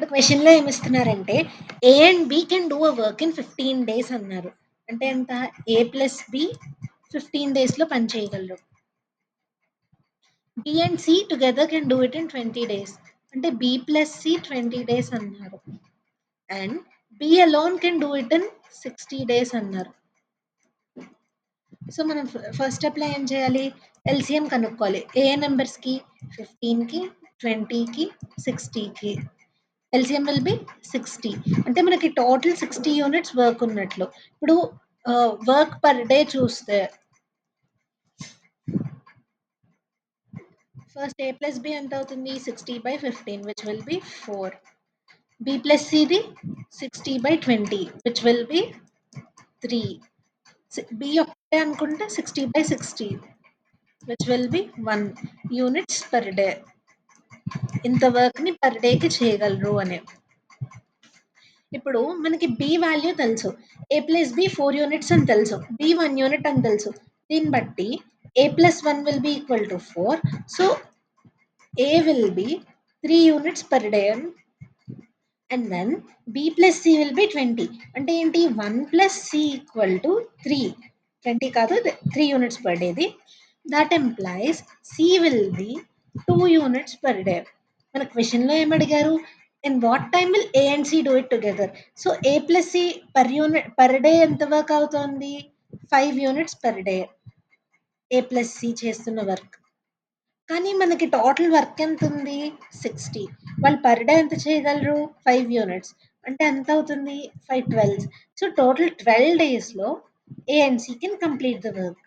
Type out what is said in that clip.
ఇప్పుడు క్వెషన్‌లో ఏమిస్తున్నారంటే, A and B can do a work in 15 days అన్నారు. అంటే ఎంత? ఏ ప్లస్ బి 15 డేస్‌లో పని చేయగలరు. B and C together can do it in 20 days. అంటే బి ప్లస్ సి 20 డేస్ అన్నారు. And B alone can do it in 60 days అన్నారు. So మనం ఫస్ట్ స్టెప్‌లో ఏం చేయాలి? ఎల్‌సీఎం కనుక్కోవాలి. ఏ నంబర్స్‌కి? 15కి, 20కి, 60కి. LCM will be 60. అంటే మనకి టోటల్ 60 యూనిట్స్ వర్క్ ఉన్నట్లు. ఇప్పుడు వర్క్ పర్ డే చూస్తే ఫస్ట్ ఏ ప్లస్ బి ఎంత అవుతుంది? 60/15 which will B 4. B plus సిది 60/20 విచ్ విల్ బి 3. బి ఒకటే అనుకుంటే 60/60 which will be 1 units per day. ఇంత వర్క్ ని పర్ డేకి చేయగలరు అని. ఇప్పుడు మనకి బి వాల్యూ తెలుసు. ఏ ప్లస్ బి 4 యూనిట్స్ అని తెలుసు. బి 1 యూనిట్ అని తెలుసు. దీన్ని బట్టి A plus 1 will be equal to 4. So A will be 3 units per day and then B plus C will be 20. అంటే ఏంటి? 1 ప్లస్ సి ఈక్వల్ టు 3. 20 కాదు 3 యూనిట్స్ పర్ డేది. That employees C will be 2 units per day. మన క్వెషన్లో ఏమడిగారు? In what time will A and C do it together? So A plus C per day ఎంత work అవుతుంది? 5 units per day A plus C చేస్తున్న work. కానీ మనకి total work ఎంత ఉంది? 60. వాళ్ళు పర్ డే ఎంత చేయగలరు? 5 యూనిట్స్. అంటే ఎంత అవుతుంది? 5 12. సో టోటల్ 12 డేస్‌లో A and C can complete the work.